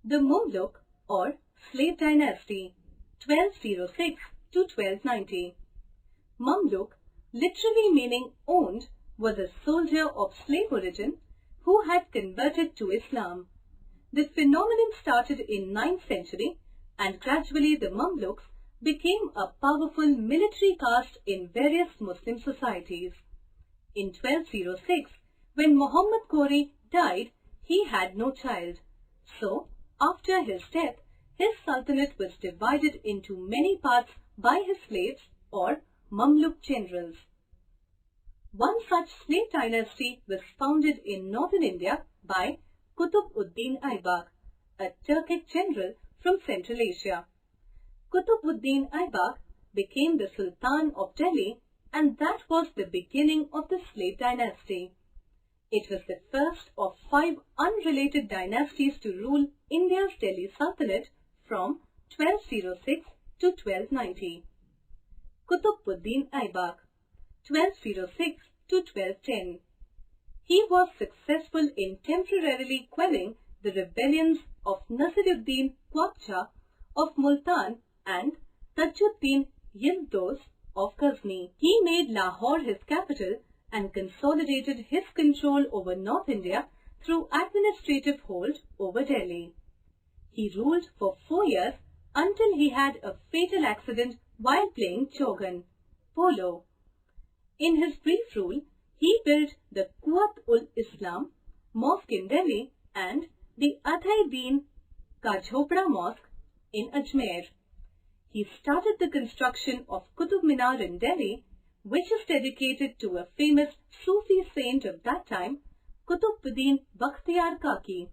The Mamluk or Slave Dynasty 1206 to 1290. Mamluk, literally meaning owned, was a soldier of slave origin who had converted to Islam. The phenomenon started in 9th century and gradually the Mamluks became a powerful military caste in various Muslim societies. In 1206, when Muhammad Ghori died, he had no child. So, after his death, his sultanate was divided into many parts by his slaves or Mamluk generals. One such slave dynasty was founded in northern India by Qutb-ud-Din Aybak, a Turkic general from Central Asia. Qutb-ud-Din Aybak became the Sultan of Delhi, and that was the beginning of the slave dynasty. It was the first of 5 unrelated dynasties to rule India's Delhi Sultanate from 1206 to 1290. Qutb-ud-Din Aybak, 1206 to 1210. He was successful in temporarily quelling the rebellions of Nasiruddin Quabcha of Multan and Tajuddin Yildiz of Ghazni. He made Lahore his capital and consolidated his control over North India through administrative hold over Delhi. He ruled for 4 years until he had a fatal accident while playing Chogan, polo. In his brief rule, he built the Quwat-ul-Islam Mosque in Delhi and the Adhai-Din Ka Jhopda Mosque in Ajmer. He started the construction of Qutub Minar in Delhi, which is dedicated to a famous Sufi saint of that time, Qutb-ud-Din Bakhtiyar Kaki.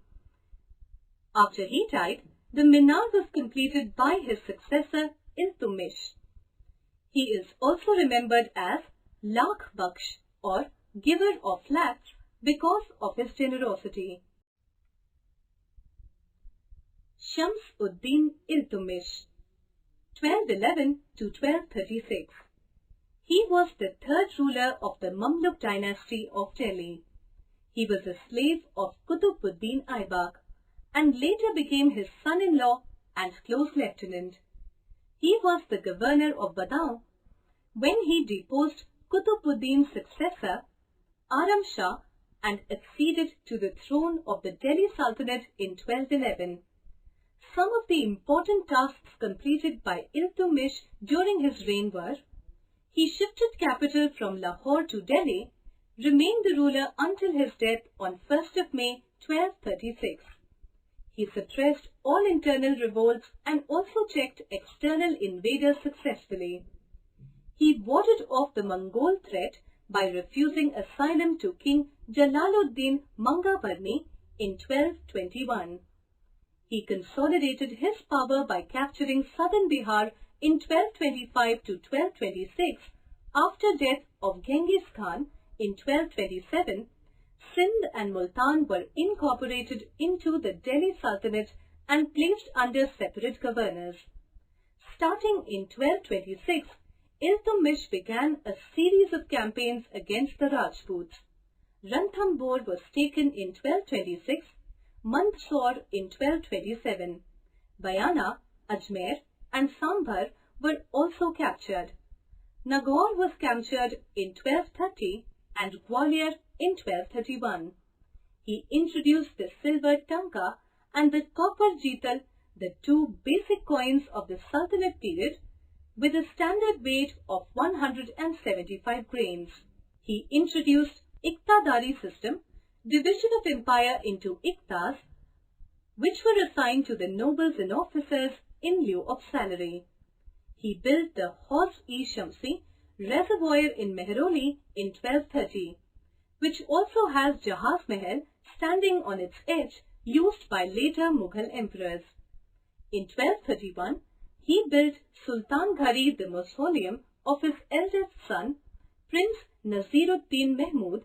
After he died, the minar was completed by his successor Iltutmish. He is also remembered as Lakh Baksh or giver of lakhs because of his generosity. Shams-ud-Din Iltutmish, 1211 to 1236. He was the 3rd ruler of the Mamluk dynasty of Delhi. He was a slave of Qutb-ud-Din Aybak and later became his son-in-law and close lieutenant. He was the governor of Badaun when he deposed Qutb-ud-Din's successor, Aram Shah, and acceded to the throne of the Delhi Sultanate in 1211. Some of the important tasks completed by Iltutmish during his reign were: he shifted capital from Lahore to Delhi, remained the ruler until his death on 1st of May 1236. He suppressed all internal revolts and also checked external invaders successfully. He warded off the Mongol threat by refusing asylum to King Jalaluddin Mangabarni in 1221. He consolidated his power by capturing southern Bihar in 1225 to 1226. After death of Genghis Khan in 1227, Sindh and Multan were incorporated into the Delhi Sultanate and placed under separate governors. Starting in 1226, Iltutmish began a series of campaigns against the Rajputs. Ranthambore was taken in 1226, Mandsaur in 1227. Bayana, Ajmer and Sambhar were also captured. Nagaur was captured in 1230 and Gwalior in 1231. He introduced the silver tanka and the copper jital, the 2 basic coins of the Sultanate period, with a standard weight of 175 grains. He introduced Iqtadari system, division of empire into Iqtas, which were assigned to the nobles and officers in lieu of salary. He built the Hauz-e-Shamsi reservoir in Mehroli in 1230, which also has Jahaz Mahal standing on its edge, used by later Mughal emperors. In 1231, he built Sultan Ghari, the mausoleum of his eldest son, Prince Naziruddin Mahmud,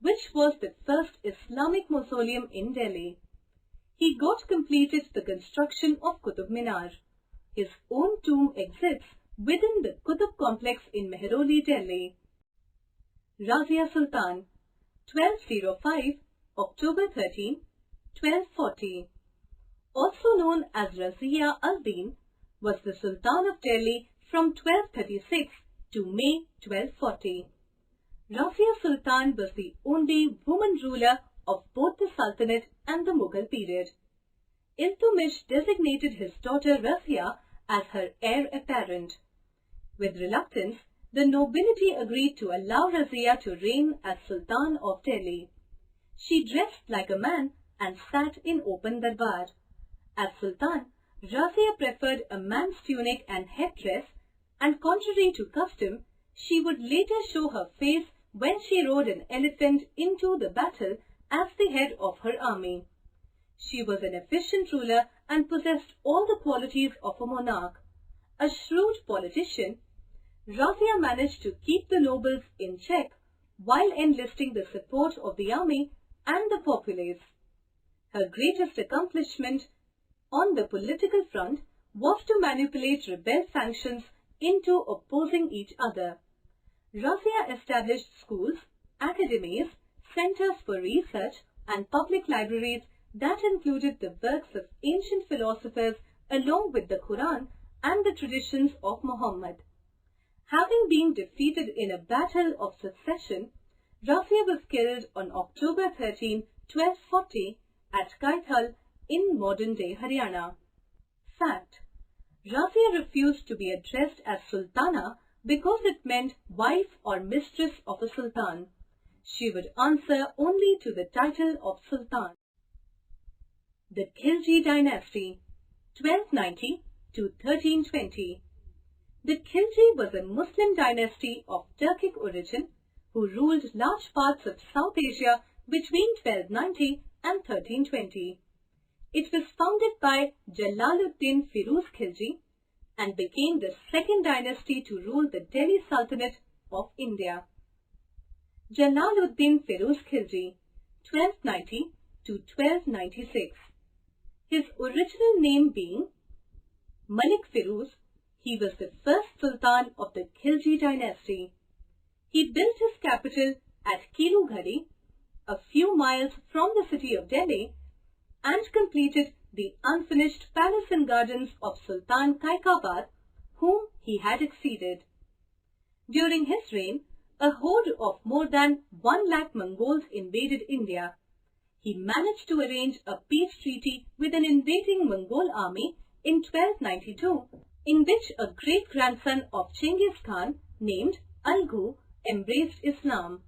which was the first Islamic mausoleum in Delhi. He got completed the construction of Qutub Minar. His own tomb exists within the Qutub complex in Mehroli, Delhi. Razia Sultan, 1205, October 13, 1240. also known as Razia al-Din, was the Sultan of Delhi from 1236 to May 1240. Razia Sultan was the only woman ruler of both the Sultanate and the Mughal period. Iltutmish designated his daughter Razia as her heir apparent. With reluctance, the nobility agreed to allow Razia to reign as Sultan of Delhi. She dressed like a man and sat in open darbar. As Sultan, Razia preferred a man's tunic and headdress, and contrary to custom, she would later show her face when she rode an elephant into the battle as the head of her army. She was an efficient ruler and possessed all the qualities of a monarch. A shrewd politician, Razia managed to keep the nobles in check while enlisting the support of the army and the populace. Her greatest accomplishment on the political front was to manipulate rebel factions into opposing each other. Razia established schools, academies, centers for research, and public libraries that included the works of ancient philosophers along with the Quran and the traditions of Muhammad. Having been defeated in a battle of succession, Razia was killed on October 13, 1240 at Kaithal in modern-day Haryana. Fact: Razia refused to be addressed as Sultana because it meant wife or mistress of a sultan. She would answer only to the title of Sultan. The Khilji Dynasty, 1290 to 1320. The Khilji was a Muslim dynasty of Turkic origin who ruled large parts of South Asia between 1290 and 1320. It was founded by Jalaluddin Firuz Khilji and became the second dynasty to rule the Delhi Sultanate of India. Jalaluddin Firuz Khilji, 1290 to 1296. His original name being Malik Firuz, he was the first Sultan of the Khilji dynasty. He built his capital at Kirughari, a few miles from the city of Delhi, and completed the unfinished palace and gardens of Sultan Kaikabad, whom he had succeeded. During his reign, a horde of more than 1 lakh Mongols invaded India. He managed to arrange a peace treaty with an invading Mongol army in 1292, in which a great-grandson of Genghis Khan named Algu embraced Islam.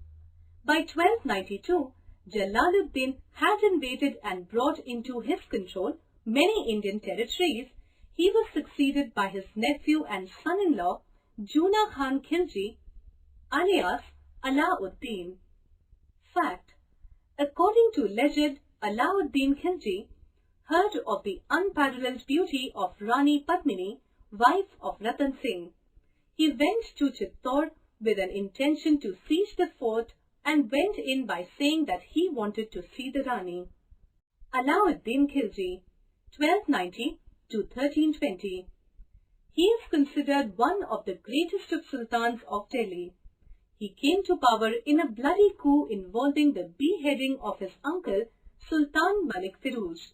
By 1292, Jalaluddin had invaded and brought into his control many Indian territories. He was succeeded by his nephew and son-in-law, Juna Khan Khilji, alias Alauddin. Fact: according to legend, Alauddin Khilji heard of the unparalleled beauty of Rani Padmini, wife of Ratan Singh. He went to Chittor with an intention to siege the fort and went in by saying that he wanted to see the Rani. Alauddin Khilji, 1290 to 1320. He is considered one of the greatest of sultans of Delhi. He came to power in a bloody coup involving the beheading of his uncle, Sultan Malik Firuz.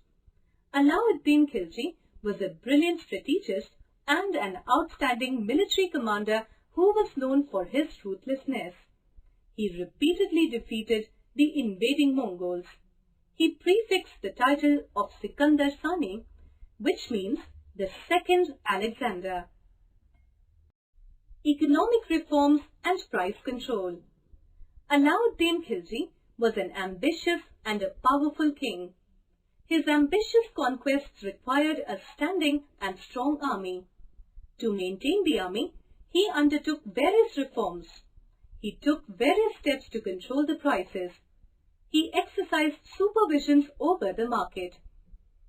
Alauddin Khilji was a brilliant strategist and an outstanding military commander who was known for his ruthlessness. He repeatedly defeated the invading Mongols. He prefixed the title of Sikandar Sani, which means the second Alexander. Economic reforms and price control. Alauddin Khilji was an ambitious and a powerful king. His ambitious conquests required a standing and strong army. To maintain the army, he undertook various reforms. He took various steps to control the prices. He exercised supervisions over the market.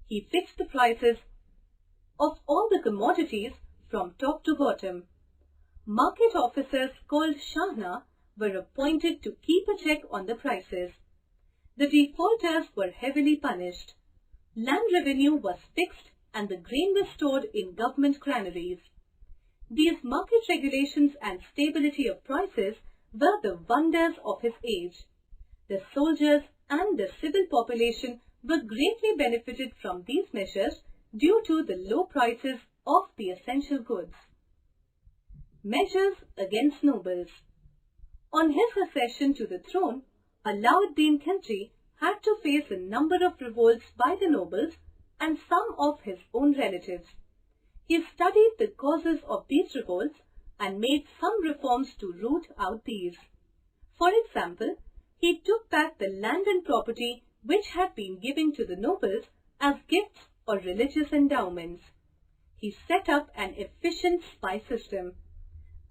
He fixed the prices of all the commodities from top to bottom. Market officers called Shahna were appointed to keep a check on the prices. The defaulters were heavily punished. Land revenue was fixed and the grain was stored in government granaries. These market regulations and stability of prices were the wonders of his age. The soldiers, and the civil population were greatly benefited from these measures due to the low prices of the essential goods. Measures against nobles. On his accession to the throne, Alauddin Khilji had to face a number of revolts by the nobles and some of his own relatives. He studied the causes of these revolts and made some reforms to root out these. For example, he took back the land and property which had been given to the nobles as gifts or religious endowments. He set up an efficient spy system.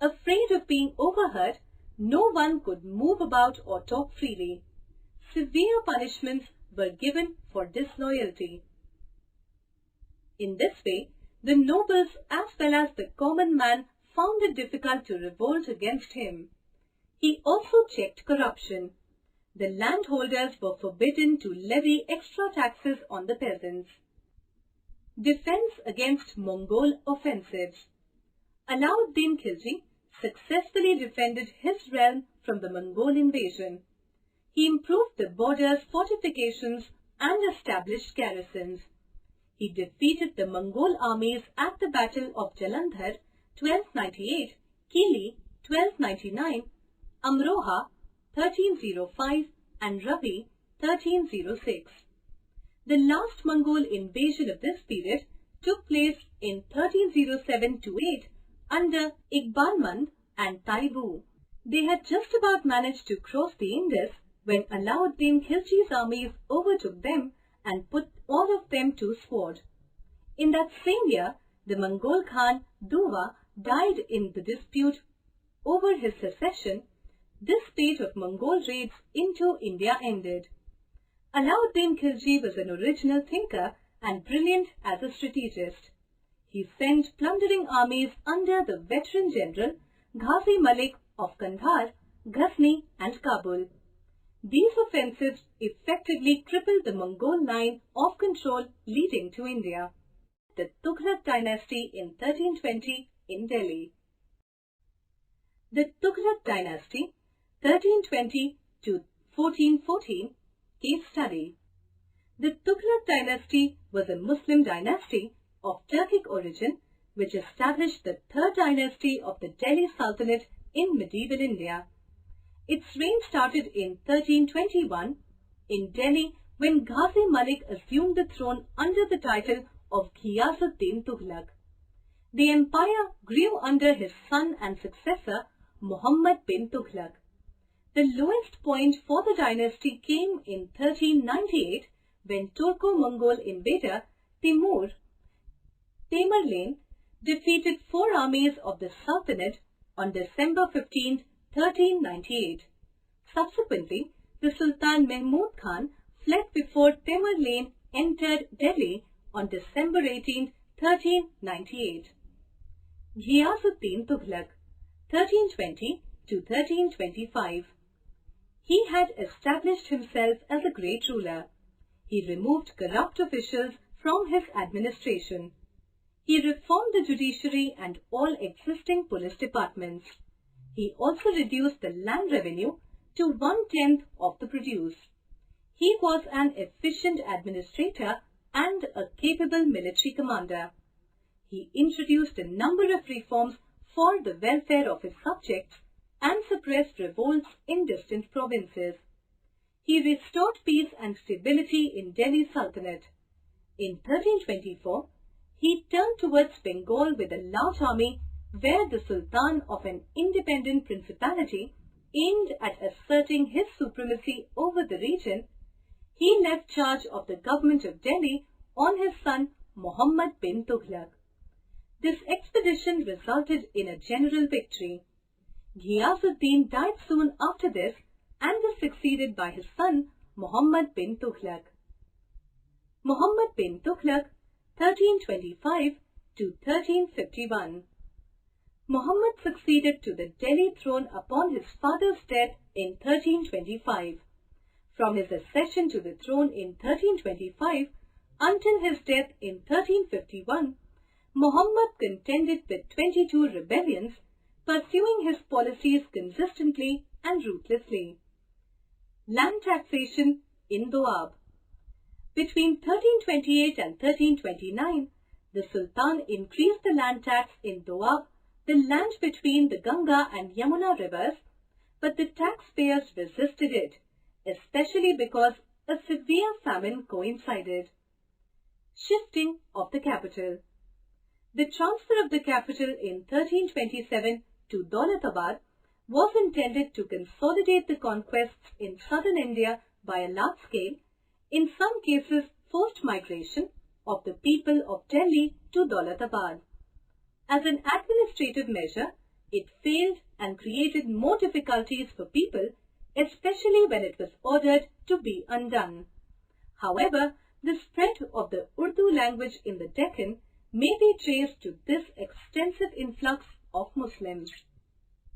Afraid of being overheard, no one could move about or talk freely. Severe punishments were given for disloyalty. In this way, the nobles as well as the common man found it difficult to revolt against him. He also checked corruption. The landholders were forbidden to levy extra taxes on the peasants. Defense against Mongol offensives. Alauddin Khilji successfully defended his realm from the Mongol invasion. He improved the borders, fortifications and established garrisons. He defeated the Mongol armies at the Battle of Jalandhar 1298, Kili 1299, Amroha 1305 and Ravi 1306. The last Mongol invasion of this period took place in 1307-8 under Iqbalmand and Taibu. They had just about managed to cross the Indus when Alauddin Khilji's armies overtook them and put all of them to sword. In that same year, the Mongol Khan Duwa died in the dispute over his succession. This spate of Mongol raids into India ended. Alauddin Khilji was an original thinker and brilliant as a strategist. He sent plundering armies under the veteran general Ghazi Malik of Kandahar, Ghazni and Kabul. These offensives effectively crippled the Mongol line of control leading to India. The Tughlaq dynasty in 1320 in Delhi. The Tughlaq dynasty 1320 to 1414 case study. The Tughlaq dynasty was a Muslim dynasty of Turkic origin which established the third dynasty of the Delhi Sultanate in medieval India. Its reign started in 1321 in Delhi when Ghazi Malik assumed the throne under the title of Ghiyasuddin Tughlaq. The empire grew under his son and successor Muhammad bin Tughlaq. The lowest point for the dynasty came in 1398 when Turco-Mongol invader Tamerlane defeated 4 armies of the Sultanate on December 15, 1398. Subsequently, the Sultan Mahmud Khan fled before Tamerlane entered Delhi on December 18, 1398. Ghiyasuddin Tughlaq, 1320 to 1325. He had established himself as a great ruler. He removed corrupt officials from his administration. He reformed the judiciary and all existing police departments. He also reduced the land revenue to 1/10 of the produce. He was an efficient administrator and a capable military commander. He introduced a number of reforms for the welfare of his subjects and suppressed revolts in distant provinces. He restored peace and stability in Delhi Sultanate. In 1324, he turned towards Bengal with a large army where the Sultan of an independent principality aimed at asserting his supremacy over the region. He left charge of the government of Delhi on his son Muhammad bin Tughlaq. This expedition resulted in a general victory. Ghiyasuddin died soon after this and was succeeded by his son Muhammad bin Tughlaq. Muhammad bin Tughlaq, 1325 to 1351. Muhammad succeeded to the Delhi throne upon his father's death in 1325. From his accession to the throne in 1325 until his death in 1351, Muhammad contended with 22 rebellions, pursuing his policies consistently and ruthlessly. Land taxation in Doab. Between 1328 and 1329, the Sultan increased the land tax in Doab, the land between the Ganga and Yamuna rivers, but the taxpayers resisted it, especially because a severe famine coincided. Shifting of the capital. The transfer of the capital in 1327 to Daulatabad was intended to consolidate the conquests in southern India by a large scale, in some cases forced migration of the people of Delhi to Daulatabad. As an administrative measure, it failed and created more difficulties for people, especially when it was ordered to be undone. However, the spread of the Urdu language in the Deccan may be traced to this extensive influx of Muslims.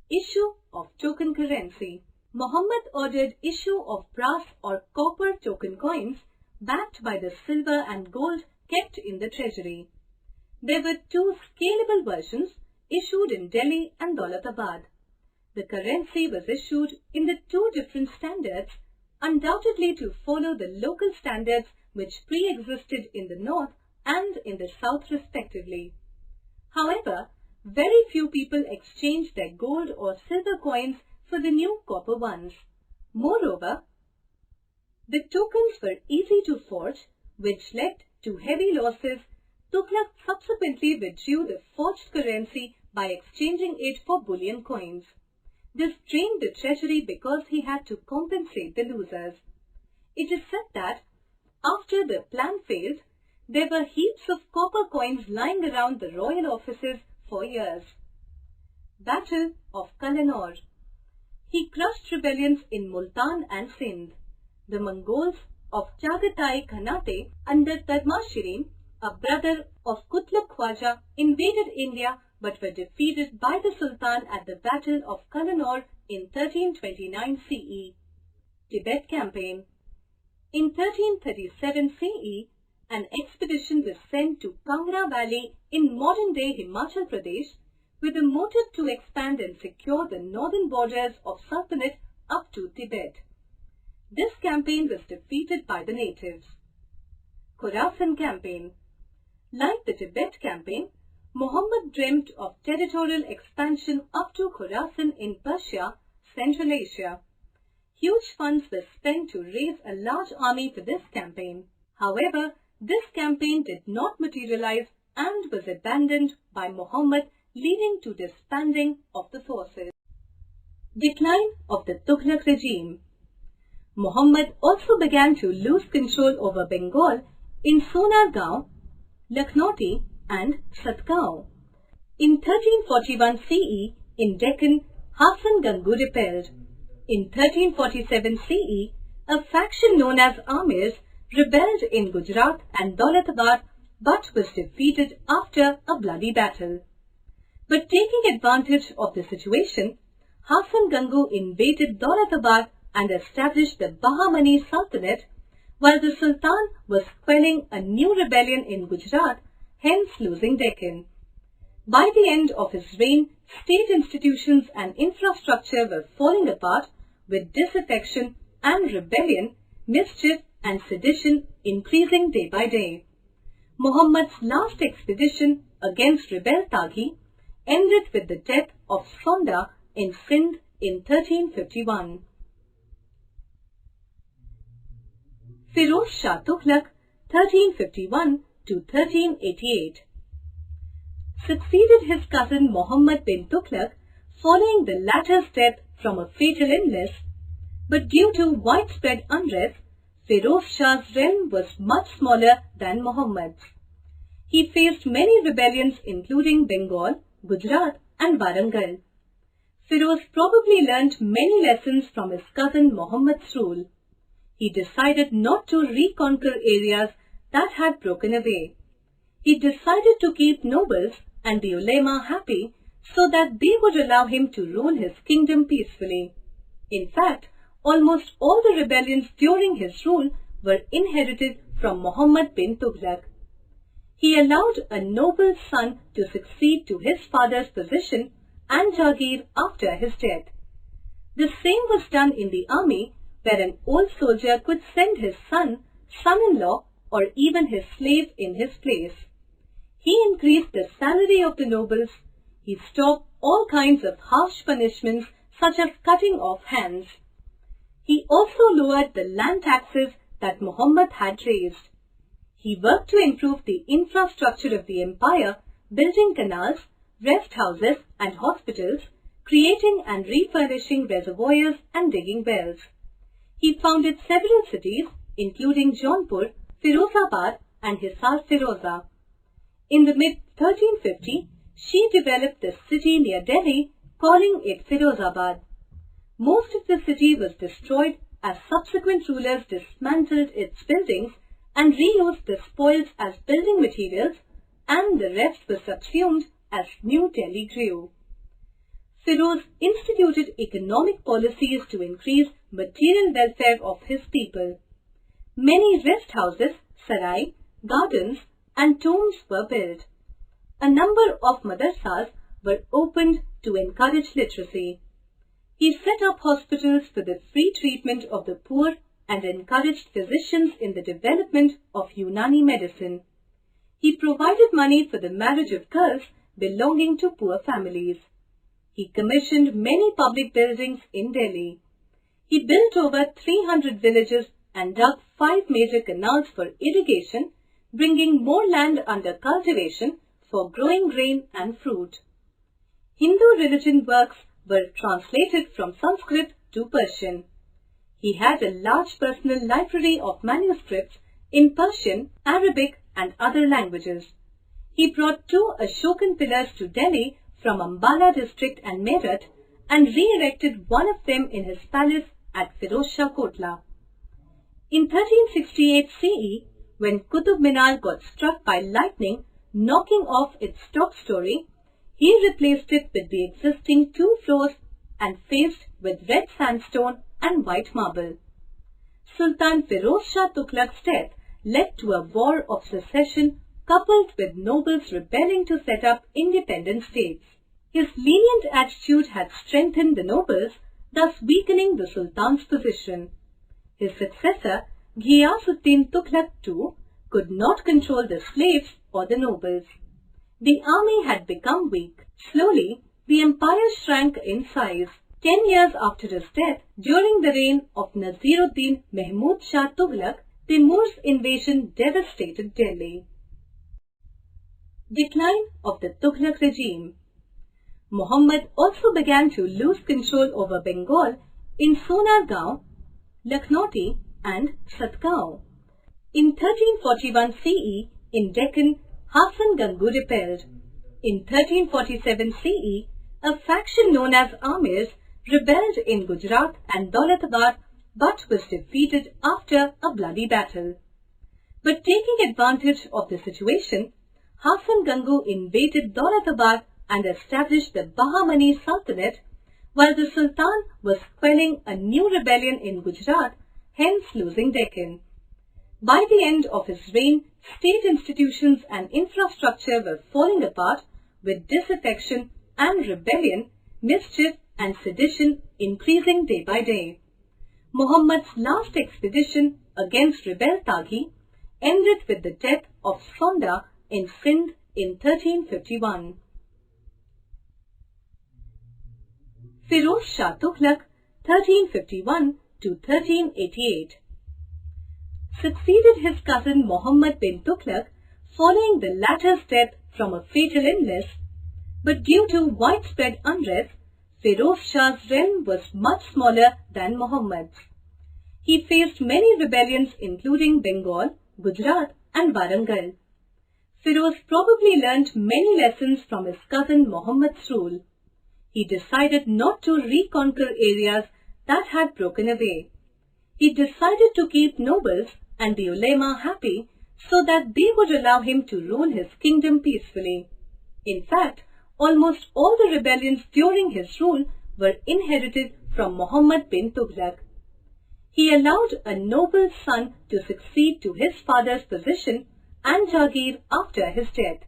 Issue of token currency. Muhammad ordered issue of brass or copper token coins backed by the silver and gold kept in the treasury. There were two scalable versions issued in Delhi and Daulatabad. The currency was issued in the two different standards, undoubtedly to follow the local standards which pre-existed in the north and in the south respectively. However, very few people exchanged their gold or silver coins for the new copper ones. Moreover, the tokens were easy to forge, which led to heavy losses. Tughlaq subsequently withdrew the forged currency by exchanging it for bullion coins. This drained the treasury because he had to compensate the losers. It is said that after the plan failed, there were heaps of copper coins lying around the royal offices for years. Battle of Kalanur. He crushed rebellions in Multan and Sindh. The Mongols of Chagatai Khanate under Tarmashirin, a brother of Kutluk Khwaja, invaded India but were defeated by the Sultan at the Battle of Kalanur in 1329 CE. Tibet Campaign. In 1337 CE, an expedition was sent to Kangra Valley in modern-day Himachal Pradesh with a motive to expand and secure the northern borders of Sultanate up to Tibet. This campaign was defeated by the natives. Khorasan Campaign. Like the Tibet campaign, Muhammad dreamt of territorial expansion up to Khorasan in Persia, Central Asia. Huge funds were spent to raise a large army for this campaign. However, this campaign did not materialize and was abandoned by Muhammad, leading to disbanding of the forces. Decline of the Tughlaq regime. Muhammad also began to lose control over Bengal in Sonargaon, Lakhnauti and Satgaon. In 1341 CE, in Deccan, Hasan Gangu rebelled. In 1347 CE, a faction known as Amirs rebelled in Gujarat and Daulatabad but was defeated after a bloody battle. But taking advantage of the situation, Hasan Gangu invaded Daulatabad and established the Bahmani Sultanate, while the Sultan was quelling a new rebellion in Gujarat, hence losing Deccan. By the end of his reign, state institutions and infrastructure were falling apart, with disaffection and rebellion, mischief and sedition increasing day by day. Muhammad's last expedition against rebel Taghi ended with the death of Sonda in Sindh in 1351. Firoz Shah Tughlaq, 1351 to 1388, succeeded his cousin Muhammad bin Tughlaq following the latter's death from a fatal illness, but due to widespread unrest, Firoz Shah's realm was much smaller than Muhammad's. He faced many rebellions including Bengal, Gujarat and Warangal. Firoz probably learnt many lessons from his cousin Muhammad's rule. He decided not to reconquer areas that had broken away. He decided to keep nobles and the ulema happy so that they would allow him to rule his kingdom peacefully. In fact, almost all the rebellions during his rule were inherited from Muhammad bin Tughlaq. He allowed a noble son to succeed to his father's position and Jaagir after his death. The same was done in the army, where an old soldier could send his son, son-in-law, or even his slave in his place. He increased the salary of the nobles. He stopped all kinds of harsh punishments such as cutting off hands. He also lowered the land taxes that Muhammad had raised. He worked to improve the infrastructure of the empire, building canals, rest houses and hospitals, creating and refurnishing reservoirs and digging wells. He founded several cities, including Jaunpur, Firozabad and Hisar Firoza. In the mid-1350, she developed the city near Delhi, calling it Firozabad. Most of the city was destroyed as subsequent rulers dismantled its buildings and reused the spoils as building materials, and the rest was subsumed as New Delhi grew. Firoz instituted economic policies to increase material welfare of his people. Many rest houses, sarai, gardens and tombs were built. A number of madrasas were opened to encourage literacy. He set up hospitals for the free treatment of the poor and encouraged physicians in the development of Unani medicine. He provided money for the marriage of girls belonging to poor families. He commissioned many public buildings in Delhi. He built over 300 villages and dug 5 major canals for irrigation, bringing more land under cultivation for growing grain and fruit. Hindu religion works were translated from Sanskrit to Persian. He had a large personal library of manuscripts in Persian, Arabic and other languages. He brought 2 Ashokan pillars to Delhi from Ambala district and Meerut and re-erected one of them in his palace at Firozshah Kotla. In 1368 CE, when Qutub Minar got struck by lightning, knocking off its top story, he replaced it with the existing 2 floors and faced with red sandstone and white marble. Sultan Firoz Shah Tughlaq's death led to a war of secession coupled with nobles rebelling to set up independent states. His lenient attitude had strengthened the nobles, thus weakening the Sultan's position. His successor, Ghiyasuddin Tughlaq II, could not control the slaves or the nobles. The army had become weak. Slowly, the empire shrank in size. 10 years after his death, during the reign of Naziruddin Mahmud Shah Tughlaq, Timur's invasion devastated Delhi. Decline of the Tughlaq regime. Muhammad also began to lose control over Bengal in Sonargaon, Lakhnauti and Satgaon. In 1341 CE, in Deccan, Hasan Gangu rebelled. In 1347 CE, a faction known as Amirs rebelled in Gujarat and Daulatabad but was defeated after a bloody battle. But taking advantage of the situation, Hasan Gangu invaded Daulatabad and established the Bahmani Sultanate, while the Sultan was quelling a new rebellion in Gujarat, hence losing Deccan. By the end of his reign, state institutions and infrastructure were falling apart, with disaffection and rebellion, mischief and sedition increasing day by day. Muhammad's last expedition against rebel Taghi ended with the death of Sonda in Sindh in 1351. Firoz Shah Tughlaq, 1351 to 1388, succeeded his cousin Muhammad bin Tughlaq following the latter's death from a fatal illness, but due to widespread unrest, Firoz Shah's realm was much smaller than Muhammad's. He faced many rebellions including Bengal, Gujarat and Warangal. Firoz probably learnt many lessons from his cousin Muhammad's rule. He decided not to reconquer areas that had broken away. He decided to keep nobles and the ulema happy so that they would allow him to rule his kingdom peacefully. In fact, almost all the rebellions during his rule were inherited from Muhammad bin Tughlaq. He allowed a noble son to succeed to his father's position and Jagir after his death.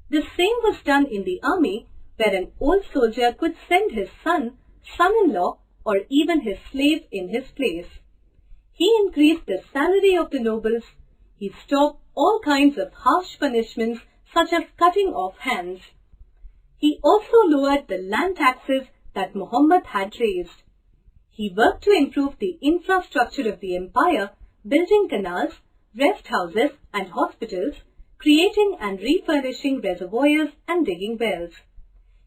The same was done in the army, where an old soldier could send his son, son-in-law or even his slave in his place. He increased the salary of the nobles. He stopped all kinds of harsh punishments such as cutting off hands. He also lowered the land taxes that Muhammad had raised. He worked to improve the infrastructure of the empire, building canals, rest houses and hospitals, creating and refurnishing reservoirs and digging wells.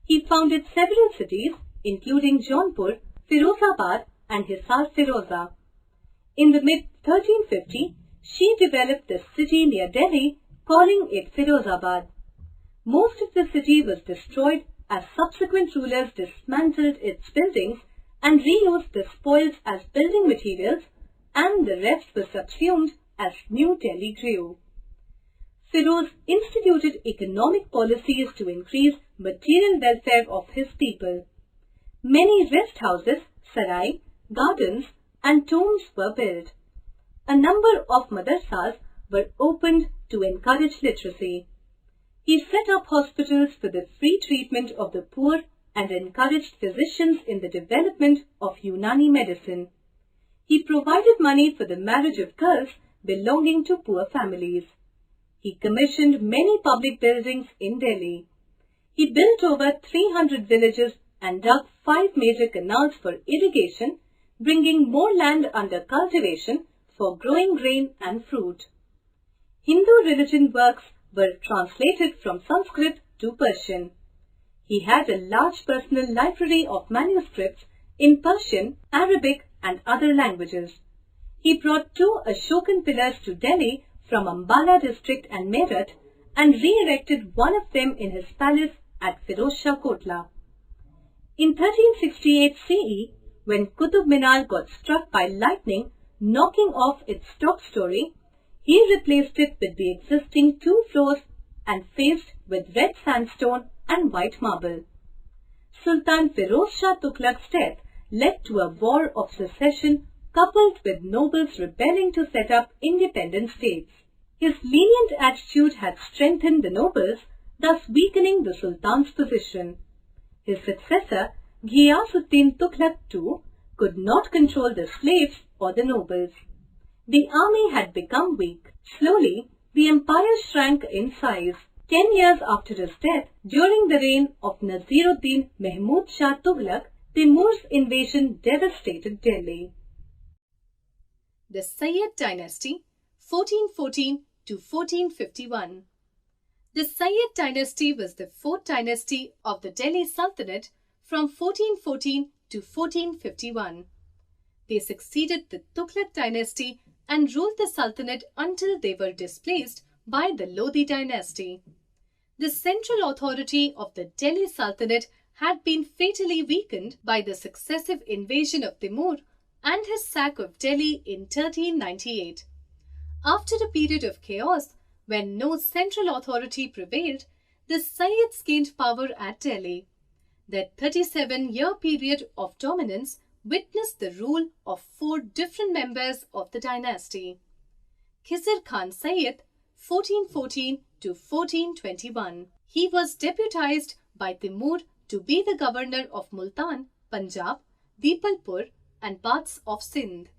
He founded several cities, including Jaunpur, Firozabad and Hisar Firoza. In the mid-1350, she developed the city near Delhi, calling it Firozabad. Most of the city was destroyed as subsequent rulers dismantled its buildings and reused the spoils as building materials, and the rest was subsumed as New Delhi grew. Firoz instituted economic policies to increase material welfare of his people. Many rest houses, sarai, gardens and tombs were built. A number of madrasas were opened to encourage literacy. He set up hospitals for the free treatment of the poor and encouraged physicians in the development of Unani medicine. He provided money for the marriage of girls belonging to poor families. He commissioned many public buildings in Delhi. He built over 300 villages and dug 5 major canals for irrigation, bringing more land under cultivation for growing grain and fruit. Hindu religion works were translated from Sanskrit to Persian. He had a large personal library of manuscripts in Persian, Arabic and other languages. He brought 2 Ashokan pillars to Delhi from Ambala district and Meerut and re-erected one of them in his palace at Firozshah Kotla. In 1368 CE, when Qutub Minar got struck by lightning, knocking off its top story, he replaced it with the existing 2 floors and faced with red sandstone and white marble. Sultan Firoz Shah Tughlaq's death led to a war of secession coupled with nobles rebelling to set up independent states. His lenient attitude had strengthened the nobles, thus weakening the Sultan's position. His successor, Ghiyasuddin Tughlaq II, could not control the slaves or the nobles. The army had become weak. Slowly, the empire shrank in size. 10 years after his death, during the reign of Naseeruddin Mahmud Shah Tughlaq, Timur's invasion devastated Delhi. The Sayyid dynasty, 1414 to 1451. The Sayyid dynasty was the 4th dynasty of the Delhi Sultanate from 1414 to 1451. They succeeded the Tughlaq dynasty and ruled the Sultanate until they were displaced by the Lodi dynasty. The central authority of the Delhi Sultanate had been fatally weakened by the successive invasion of Timur and his sack of Delhi in 1398. After a period of chaos, when no central authority prevailed, the Sayyids gained power at Delhi. That 37-year period of dominance witnessed the rule of 4 different members of the dynasty. Khizr Khan Sayyid, 1414 to 1421. He was deputized by Timur to be the governor of Multan, Punjab, Deepalpur and parts of Sindh.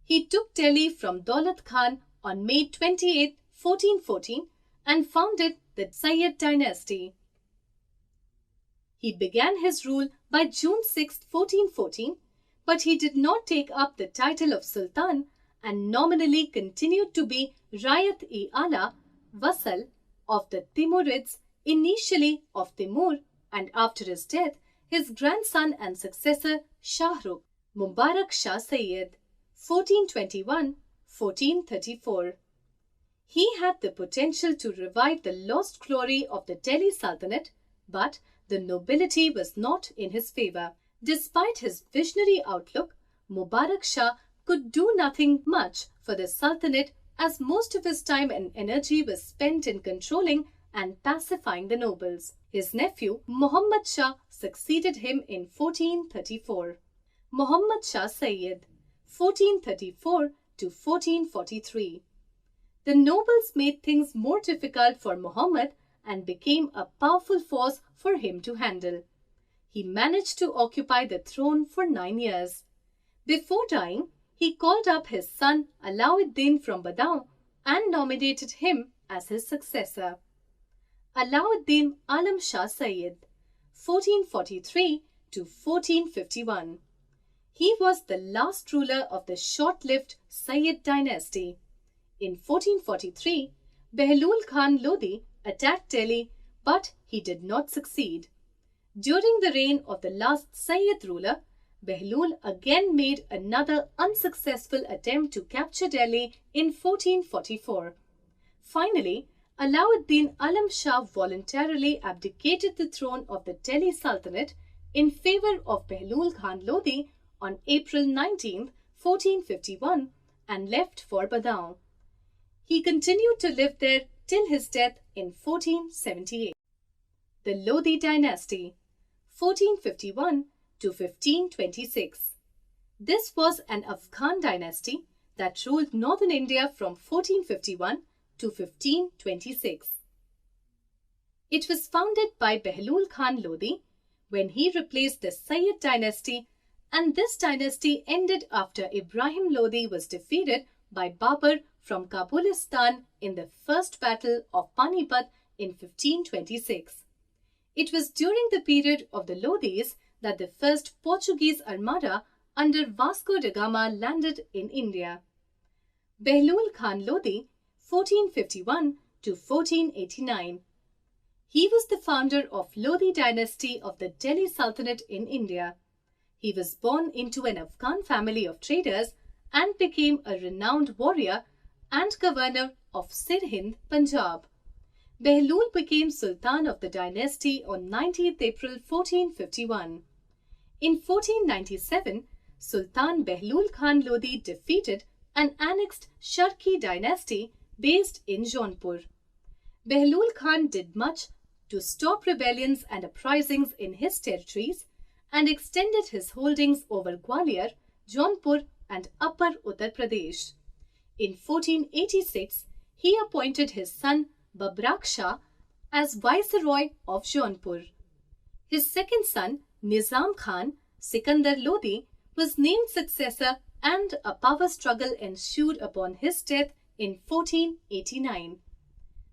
He took Delhi from Daulat Khan on May 28, 1414 and founded the Sayyid dynasty. He began his rule by June 6, 1414, but he did not take up the title of Sultan and nominally continued to be Rayat-e-Ala, vassal of the Timurids, initially of Timur, and after his death, his grandson and successor Shah Rukh, Mubarak Shah Sayyid, 1421-1434. He had the potential to revive the lost glory of the Delhi Sultanate, but the nobility was not in his favor. Despite his visionary outlook, Mubarak Shah could do nothing much for the Sultanate as most of his time and energy was spent in controlling and pacifying the nobles. His nephew, Muhammad Shah, succeeded him in 1434. Muhammad Shah Sayyid, 1434 to 1443. The nobles made things more difficult for Muhammad and became a powerful force for him to handle. He managed to occupy the throne for 9 years. Before dying, he called up his son Alauddin from Badaun and nominated him as his successor. Alauddin Alam Shah Sayyid, 1443 to 1451. He was the last ruler of the short-lived Sayyid dynasty. In 1443, Behlul Khan Lodi attacked Delhi, but he did not succeed. During the reign of the last Sayyid ruler, Behlul again made another unsuccessful attempt to capture Delhi in 1444. Finally, Alauddin Alam Shah voluntarily abdicated the throne of the Delhi Sultanate in favor of Behlul Khan Lodi on April 19, 1451 and left for Badaun. He continued to live there till his death in 1478. The Lodi dynasty, 1451 to 1526. This was an Afghan dynasty that ruled northern India from 1451 to 1526. It was founded by Behlul Khan Lodi when he replaced the Sayyid dynasty, and this dynasty ended after Ibrahim Lodi was defeated by Babur from Kabulistan in the First Battle of Panipat in 1526. It was during the period of the Lodis that the first Portuguese armada under Vasco da Gama landed in India. Behlul Khan Lodi, 1451 to 1489. He was the founder of Lodi dynasty of the Delhi Sultanate in India. He was born into an Afghan family of traders and became a renowned warrior and governor of Sirhind, Punjab. Behlul became Sultan of the dynasty on 19th April 1451. In 1497, Sultan Behlul Khan Lodi defeated and annexed Sharki dynasty based in Jaunpur. Behlul Khan did much to stop rebellions and uprisings in his territories and extended his holdings over Gwalior, Jaunpur and Upper Uttar Pradesh. In 1486, he appointed his son Babrak Shah as Viceroy of Jaunpur. His second son, Nizam Khan, Sikandar Lodi, was named successor and a power struggle ensued upon his death in 1489.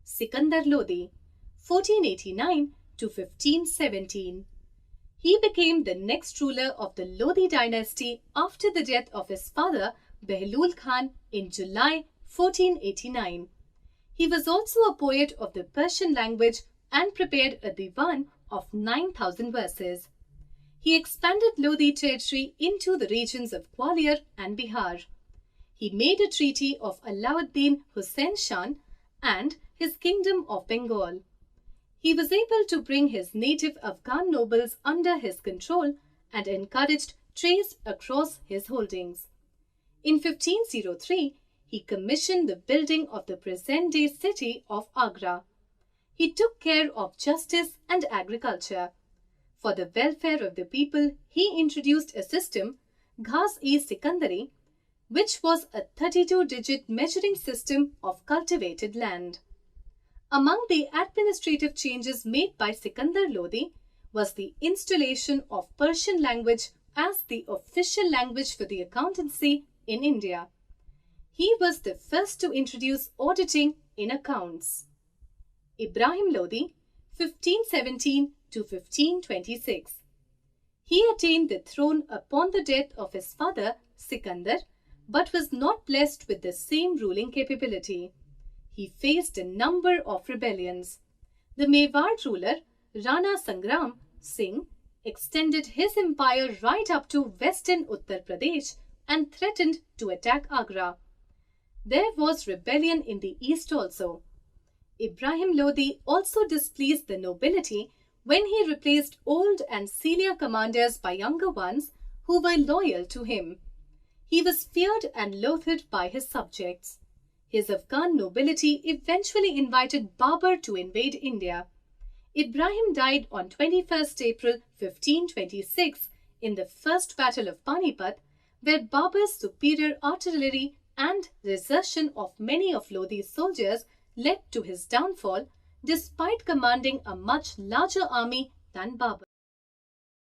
Sikandar Lodi, 1489 to 1517. He became the next ruler of the Lodi dynasty after the death of his father Behlul Khan in July 1489. He was also a poet of the Persian language and prepared a divan of 9,000 verses. He expanded Lodi territory into the regions of Gwalior and Bihar. He made a treaty of Alauddin Hussain Shan and his kingdom of Bengal. He was able to bring his native Afghan nobles under his control and encouraged trade across his holdings. In 1503, he commissioned the building of the present-day city of Agra. He took care of justice and agriculture. For the welfare of the people, he introduced a system, Ghaz-e-Sikandari, which was a 32-digit measuring system of cultivated land. Among the administrative changes made by Sikandar Lodi was the installation of Persian language as the official language for the accountancy in India. He was the first to introduce auditing in accounts. Ibrahim Lodi, 1517 to 1526. He attained the throne upon the death of his father Sikandar, but was not blessed with the same ruling capability. He faced a number of rebellions. The Mewar ruler Rana Sangram Singh extended his empire right up to western Uttar Pradesh and threatened to attack Agra. There was rebellion in the east also. Ibrahim Lodi also displeased the nobility when he replaced old and senior commanders by younger ones who were loyal to him. He was feared and loathed by his subjects. His Afghan nobility eventually invited Babur to invade India. Ibrahim died on 21st April 1526 in the First Battle of Panipat, where Babur's superior artillery and desertion of many of Lodi's soldiers led to his downfall, despite commanding a much larger army than Babur.